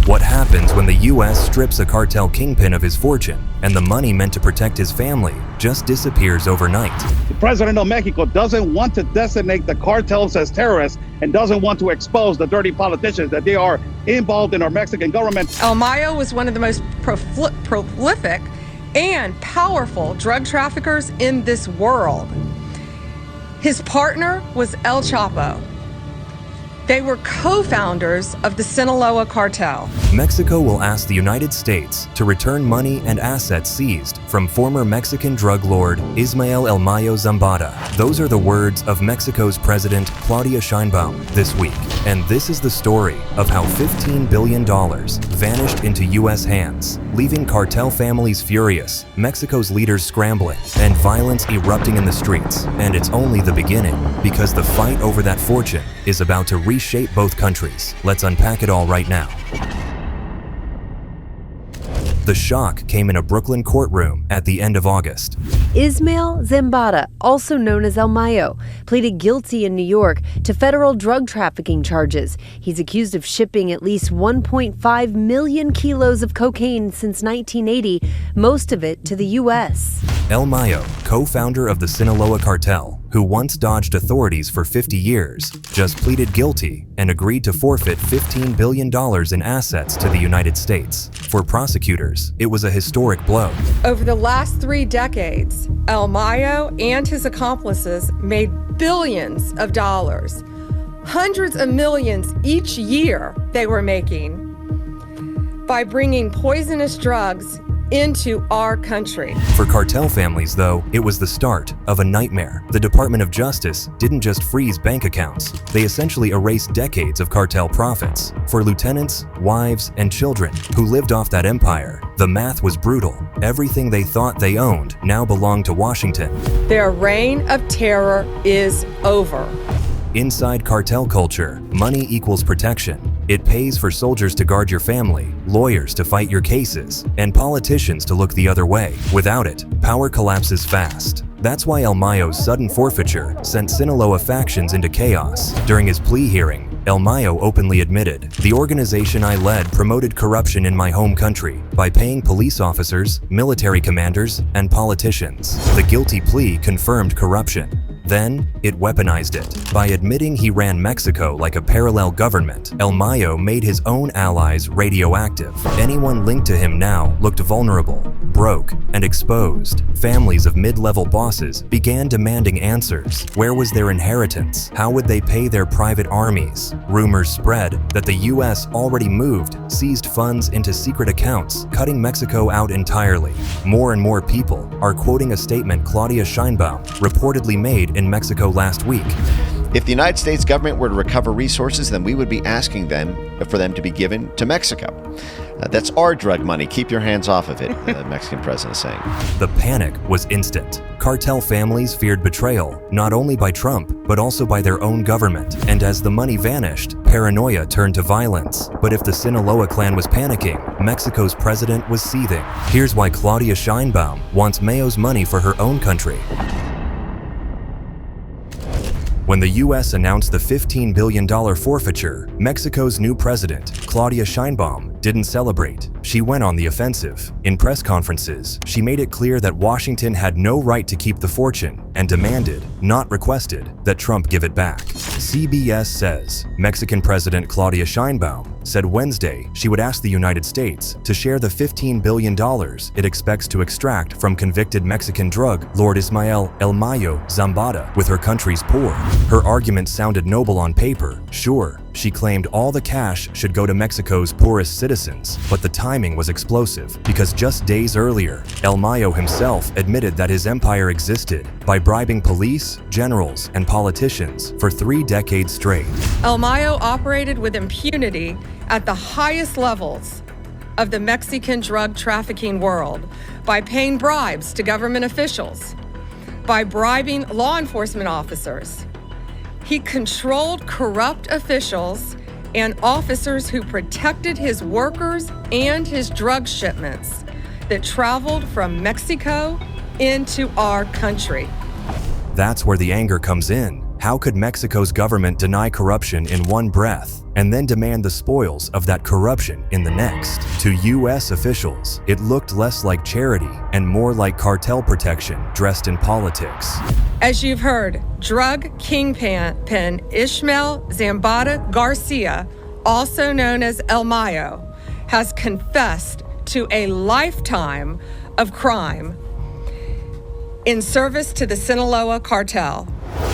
What happens when the US strips a cartel kingpin of his fortune and the money meant to protect his family just disappears overnight? The president of Mexico doesn't want to designate the cartels as terrorists and doesn't want to expose the dirty politicians that they are involved in our Mexican government. El Mayo was one of the most prolific and powerful drug traffickers in this world. His partner was El Chapo. They were co-founders of the Sinaloa cartel. Mexico will ask the United States to return money and assets seized from former Mexican drug lord Ismael El Mayo Zambada. Those are the words of Mexico's President Claudia Sheinbaum this week. And this is the story of how $15 billion vanished into U.S. hands, leaving cartel families furious, Mexico's leaders scrambling, and violence erupting in the streets. And it's only the beginning, because the fight over that fortune is about to reshape both countries. Let's unpack it all right now. The shock came in a Brooklyn courtroom at the end of August. Ismael Zambada, also known as El Mayo, pleaded guilty in New York to federal drug trafficking charges. He's accused of shipping at least 1.5 million kilos of cocaine since 1980, most of it to the U.S. El Mayo, co-founder of the Sinaloa cartel, who once dodged authorities for 50 years, just pleaded guilty and agreed to forfeit $15 billion in assets to the United States. For prosecutors, it was a historic blow. Over the last 3 decades, El Mayo and his accomplices made billions of dollars, hundreds of millions each year they were making by bringing poisonous drugs into our country. For cartel families, though, it was the start of a nightmare. The Department of Justice didn't just freeze bank accounts. They essentially erased decades of cartel profits. For lieutenants, wives, and children who lived off that empire, the math was brutal. Everything they thought they owned now belonged to Washington. Their reign of terror is over. Inside cartel culture, money equals protection. It pays for soldiers to guard your family, lawyers to fight your cases, and politicians to look the other way. Without it, power collapses fast. That's why El Mayo's sudden forfeiture sent Sinaloa factions into chaos. During his plea hearing, El Mayo openly admitted, "The organization I led promoted corruption in my home country by paying police officers, military commanders, and politicians." The guilty plea confirmed corruption. Then, it weaponized it. By admitting he ran Mexico like a parallel government, El Mayo made his own allies radioactive. Anyone linked to him now looked vulnerable, broke, and exposed. Families of mid-level bosses began demanding answers. Where was their inheritance? How would they pay their private armies? Rumors spread that the US already moved seized funds into secret accounts, cutting Mexico out entirely. More and more people are quoting a statement Claudia Sheinbaum reportedly made in Mexico last week. If the United States government were to recover resources, then we would be asking them for them to be given to Mexico. That's our drug money. Keep your hands off of it, the Mexican president is saying. The panic was instant. Cartel families feared betrayal, not only by Trump, but also by their own government. And as the money vanished, paranoia turned to violence. But if the Sinaloa clan was panicking, Mexico's president was seething. Here's why Claudia Sheinbaum wants Mayo's money for her own country. When the U.S. announced the $15 billion forfeiture, Mexico's new president, Claudia Sheinbaum, didn't celebrate. She went on the offensive. In press conferences, she made it clear that Washington had no right to keep the fortune and demanded, not requested, that Trump give it back. CBS says Mexican President Claudia Sheinbaum said Wednesday she would ask the United States to share the $15 billion it expects to extract from convicted Mexican drug lord Ismael El Mayo Zambada with her country's poor. Her argument sounded noble on paper, sure. She claimed all the cash should go to Mexico's poorest citizens, but the timing was explosive because just days earlier, El Mayo himself admitted that his empire existed by bribing police, generals, and politicians for 3 decades straight. El Mayo operated with impunity at the highest levels of the Mexican drug trafficking world by paying bribes to government officials, by bribing law enforcement officers. He controlled corrupt officials and officers who protected his workers and his drug shipments that traveled from Mexico into our country. That's where the anger comes in. How could Mexico's government deny corruption in one breath and then demand the spoils of that corruption in the next? To U.S. officials, it looked less like charity and more like cartel protection dressed in politics. As you've heard, drug kingpin Ishmael Zambada Garcia, also known as El Mayo, has confessed to a lifetime of crime in service to the Sinaloa cartel.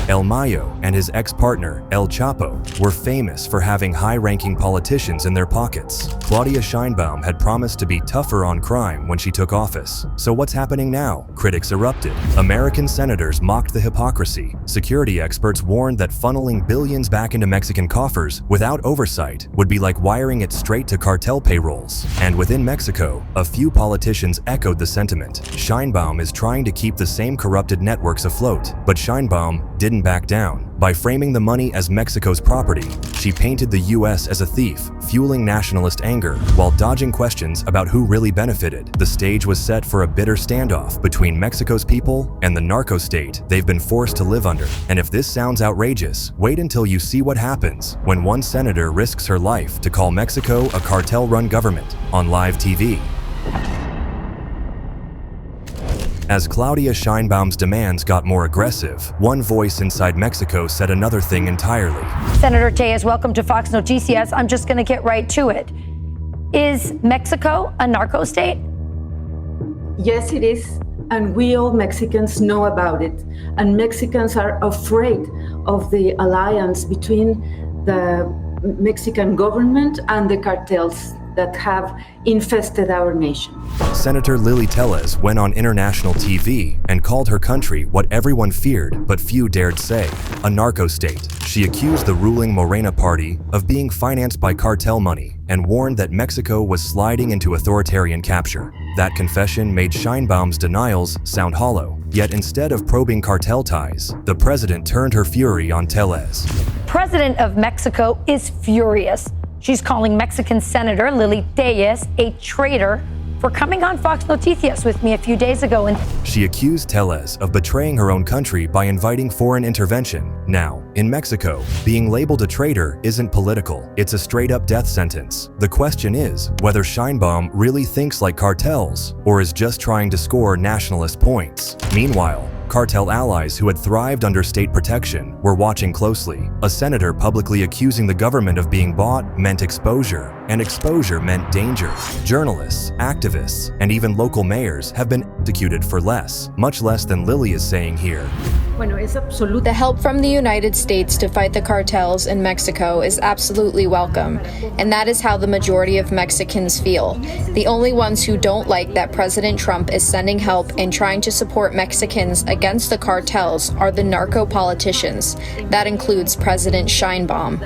El Mayo and his ex-partner, El Chapo, were famous for having high-ranking politicians in their pockets. Claudia Sheinbaum had promised to be tougher on crime when she took office. So what's happening now? Critics erupted. American senators mocked the hypocrisy. Security experts warned that funneling billions back into Mexican coffers without oversight would be like wiring it straight to cartel payrolls. And within Mexico, a few politicians echoed the sentiment. Sheinbaum is trying to keep the same corrupted networks afloat, but Sheinbaum didn't back down. By framing the money as Mexico's property, she painted the U.S. as a thief, fueling nationalist anger while dodging questions about who really benefited. The stage was set for a bitter standoff between Mexico's people and the narco state they've been forced to live under. And if this sounds outrageous, wait until you see what happens when one senator risks her life to call Mexico a cartel-run government on live TV. As Claudia Sheinbaum's demands got more aggressive, one voice inside Mexico said another thing entirely. Senator Tellez, welcome to Fox Noticias. I'm just going to get right to it. Is Mexico a narco state? Yes, it is. And we all Mexicans know about it. And Mexicans are afraid of the alliance between the Mexican government and the cartels that have infested our nation. Senator Lily Tellez went on international TV and called her country what everyone feared but few dared say, a narco state. She accused the ruling Morena party of being financed by cartel money and warned that Mexico was sliding into authoritarian capture. That confession made Sheinbaum's denials sound hollow. Yet instead of probing cartel ties, the president turned her fury on Tellez. President of Mexico is furious. She's calling Mexican Senator Lily Tellez a traitor for coming on Fox Noticias with me a few days ago. And she accused Tellez of betraying her own country by inviting foreign intervention. Now, in Mexico, being labeled a traitor isn't political. It's a straight-up death sentence. The question is whether Sheinbaum really thinks like cartels or is just trying to score nationalist points. Meanwhile, cartel allies who had thrived under state protection were watching closely. A senator publicly accusing the government of being bought meant exposure, and exposure meant danger. Journalists, activists, and even local mayors have been executed for less, much less than Lily is saying here. The help from the United States to fight the cartels in Mexico is absolutely welcome, and that is how the majority of Mexicans feel. The only ones who don't like that President Trump is sending help and trying to support Mexicans against the cartels are the narco politicians. That includes President Sheinbaum.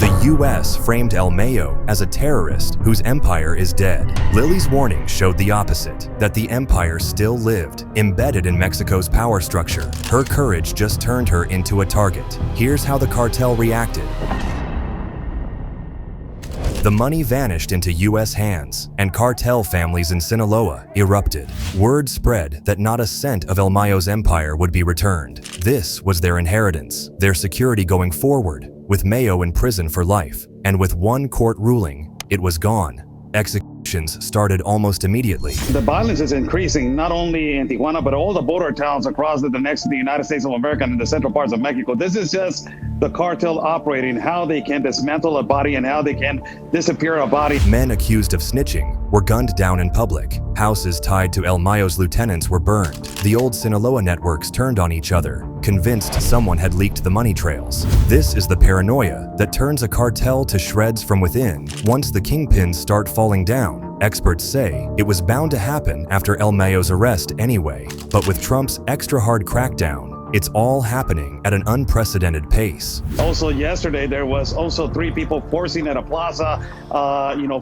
The U.S. framed El Mayo as a terrorist whose empire is dead. Lily's warning showed the opposite, that the empire still lived, embedded in Mexico's power structure. Her courage just turned her into a target. Here's how the cartel reacted. The money vanished into U.S. hands, and cartel families in Sinaloa erupted. Word spread that not a cent of El Mayo's empire would be returned. This was their inheritance, their security going forward, with Mayo in prison for life. And with one court ruling, it was gone. Executions started almost immediately. The violence is increasing, not only in Tijuana, but all the border towns across the next to the United States of America and in the central parts of Mexico. This is just the cartel operating, how they can dismantle a body and how they can disappear a body. Men accused of snitching were gunned down in public. Houses tied to El Mayo's lieutenants were burned. The old Sinaloa networks turned on each other, convinced someone had leaked the money trails. This is the paranoia that turns a cartel to shreds from within once the kingpins start falling down. Experts say it was bound to happen after El Mayo's arrest anyway, but with Trump's extra hard crackdown, it's all happening at an unprecedented pace. Also yesterday, there was also 3 people forcing at a plaza,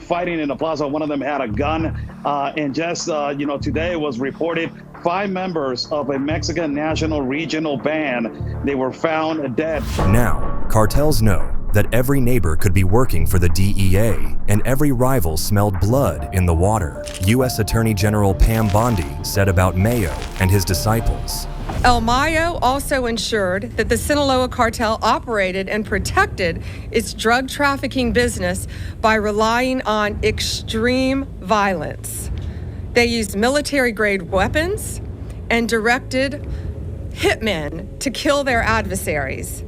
fighting in a plaza. One of them had a gun. And just, today it was reported 5 members of a Mexican national regional band, they were found dead. Now, cartels know that every neighbor could be working for the DEA and every rival smelled blood in the water. U.S. Attorney General Pam Bondi said about Mayo and his disciples. El Mayo also ensured that the Sinaloa cartel operated and protected its drug trafficking business by relying on extreme violence. They used military-grade weapons and directed hitmen to kill their adversaries.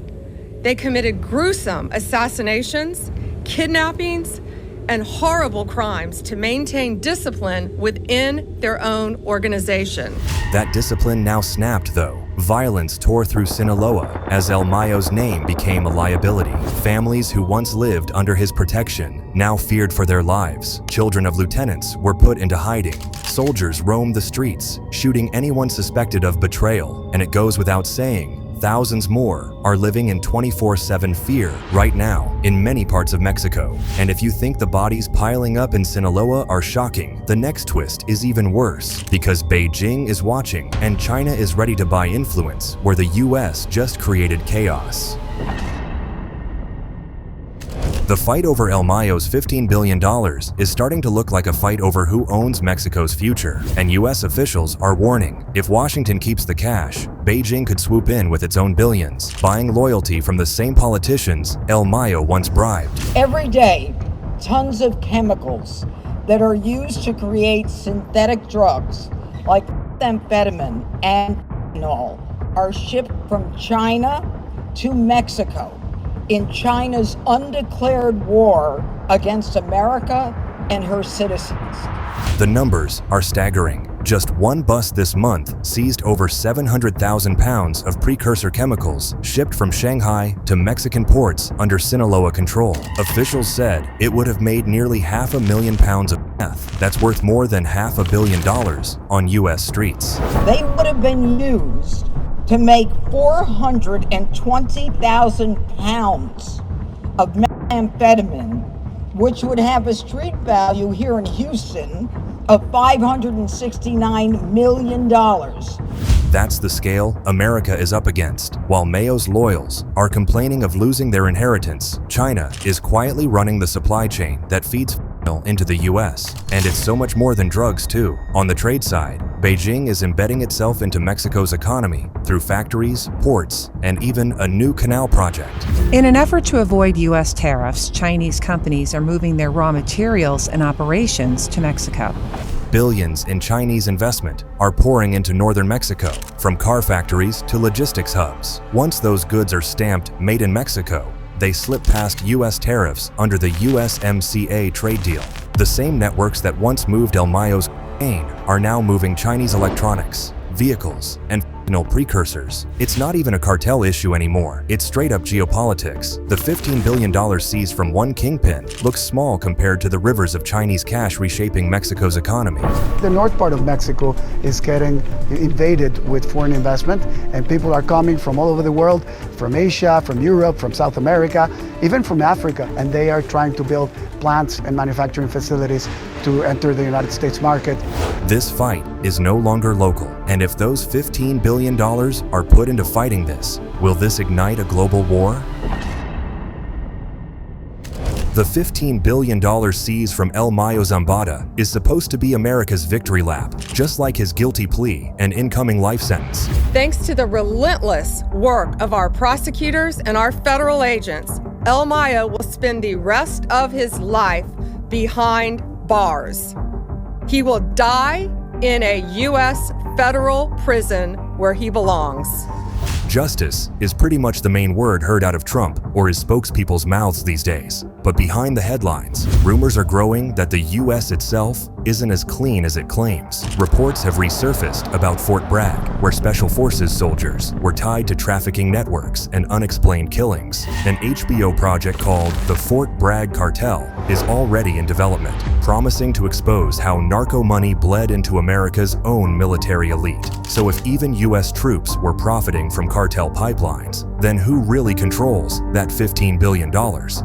They committed gruesome assassinations, kidnappings, and horrible crimes to maintain discipline within their own organization. That discipline now snapped, though. Violence tore through Sinaloa as El Mayo's name became a liability. Families who once lived under his protection now feared for their lives. Children of lieutenants were put into hiding. Soldiers roamed the streets, shooting anyone suspected of betrayal. And it goes without saying, thousands more are living in 24/7 fear right now in many parts of Mexico. And if you think the bodies piling up in Sinaloa are shocking, the next twist is even worse, because Beijing is watching and China is ready to buy influence where the US just created chaos. The fight over El Mayo's $15 billion is starting to look like a fight over who owns Mexico's future, and US officials are warning, if Washington keeps the cash, Beijing could swoop in with its own billions, buying loyalty from the same politicians El Mayo once bribed. Every day, tons of chemicals that are used to create synthetic drugs like amphetamine and fentanyl are shipped from China to Mexico in China's undeclared war against America and her citizens. The numbers are staggering. Just one bus this month seized over 700,000 pounds of precursor chemicals shipped from Shanghai to Mexican ports under Sinaloa control. Officials said it would have made nearly 500,000 pounds of meth. That's worth more than $500 million on U.S. streets. They would have been used to make 420,000 pounds of methamphetamine, which would have a street value here in Houston of $569 million. That's the scale America is up against. While Mayo's loyals are complaining of losing their inheritance, China is quietly running the supply chain that feeds into the US. And it's so much more than drugs too. On the trade side, Beijing is embedding itself into Mexico's economy through factories, ports, and even a new canal project. In an effort to avoid U.S. tariffs, Chinese companies are moving their raw materials and operations to Mexico. Billions in Chinese investment are pouring into northern Mexico, from car factories to logistics hubs. Once those goods are stamped Made in Mexico, they slip past U.S. tariffs under the USMCA trade deal. The same networks that once moved El Mayo's cocaine are now moving Chinese electronics, vehicles, and precursors. It's not even a cartel issue anymore. It's straight up geopolitics. The $15 billion seized from one kingpin looks small compared to the rivers of Chinese cash reshaping Mexico's economy. The north part of Mexico is getting invaded with foreign investment, and people are coming from all over the world, from Asia, from Europe, from South America, even from Africa, and they are trying to build plants and manufacturing facilities to enter the United States market. This fight is no longer local, and if those $15 billion are put into fighting this, will this ignite a global war? The $15 billion seized from El Mayo Zambada is supposed to be America's victory lap, just like his guilty plea and incoming life sentence. Thanks to the relentless work of our prosecutors and our federal agents, El Mayo will spend the rest of his life behind bars. He will die in a U.S. federal prison where he belongs. Justice is pretty much the main word heard out of Trump or his spokespeople's mouths these days. But behind the headlines, rumors are growing that the U.S. itself isn't as clean as it claims. Reports have resurfaced about Fort Bragg, where Special Forces soldiers were tied to trafficking networks and unexplained killings. An HBO project called The Fort Bragg Cartel is already in development, promising to expose how narco money bled into America's own military elite. So if even U.S. troops were profiting from cartel cartel pipelines, then who really controls that $15 billion?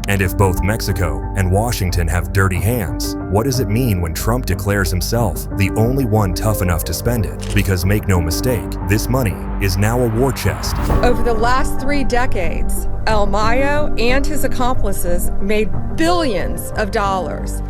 And if both Mexico and Washington have dirty hands, what does it mean when Trump declares himself the only one tough enough to spend it? Because make no mistake, this money is now a war chest. Over the last 3 decades, El Mayo and his accomplices made billions of dollars.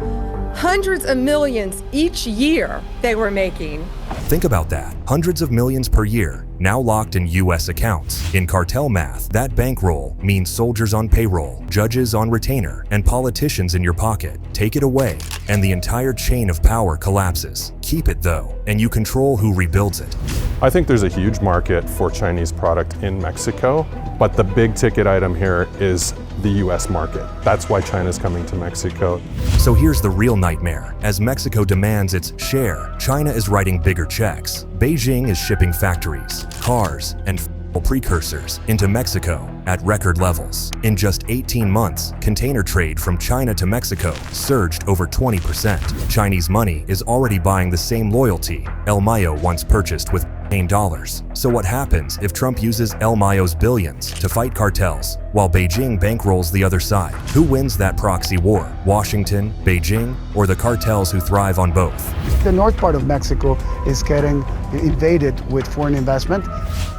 Hundreds of millions each year they were making. Think about that. Hundreds of millions per year, now locked in U.S. accounts. In cartel math, that bankroll means soldiers on payroll, judges on retainer, and politicians in your pocket. Take it away, and the entire chain of power collapses. Keep it, though, and you control who rebuilds it. I think there's a huge market for Chinese product in Mexico, but the big ticket item here is the US market. That's why China's coming to Mexico. So here's the real nightmare. As Mexico demands its share, China is writing bigger checks. Beijing is shipping factories, cars, and precursors into Mexico at record levels. In just 18 months, container trade from China to Mexico surged over 20%. Chinese money is already buying the same loyalty El Mayo once purchased with dollars. So what happens if Trump uses El Mayo's billions to fight cartels, while Beijing bankrolls the other side? Who wins that proxy war? Washington, Beijing, or the cartels who thrive on both? The north part of Mexico is getting invaded with foreign investment.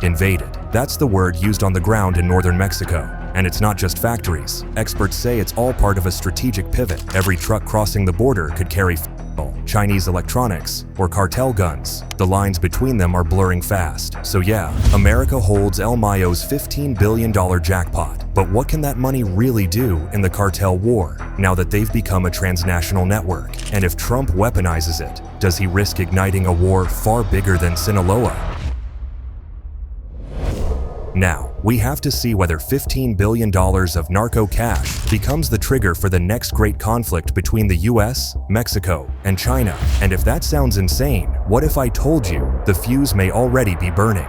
Invaded. That's the word used on the ground in northern Mexico. And it's not just factories. Experts say it's all part of a strategic pivot. Every truck crossing the border could carry Chinese electronics or cartel guns. The lines between them are blurring fast. So yeah, America holds El Mayo's $15 billion jackpot. But what can that money really do in the cartel war, now that they've become a transnational network? And if Trump weaponizes it, does he risk igniting a war far bigger than Sinaloa? Now, we have to see whether $15 billion of narco cash becomes the trigger for the next great conflict between the US, Mexico, and China. And if that sounds insane, what if I told you the fuse may already be burning?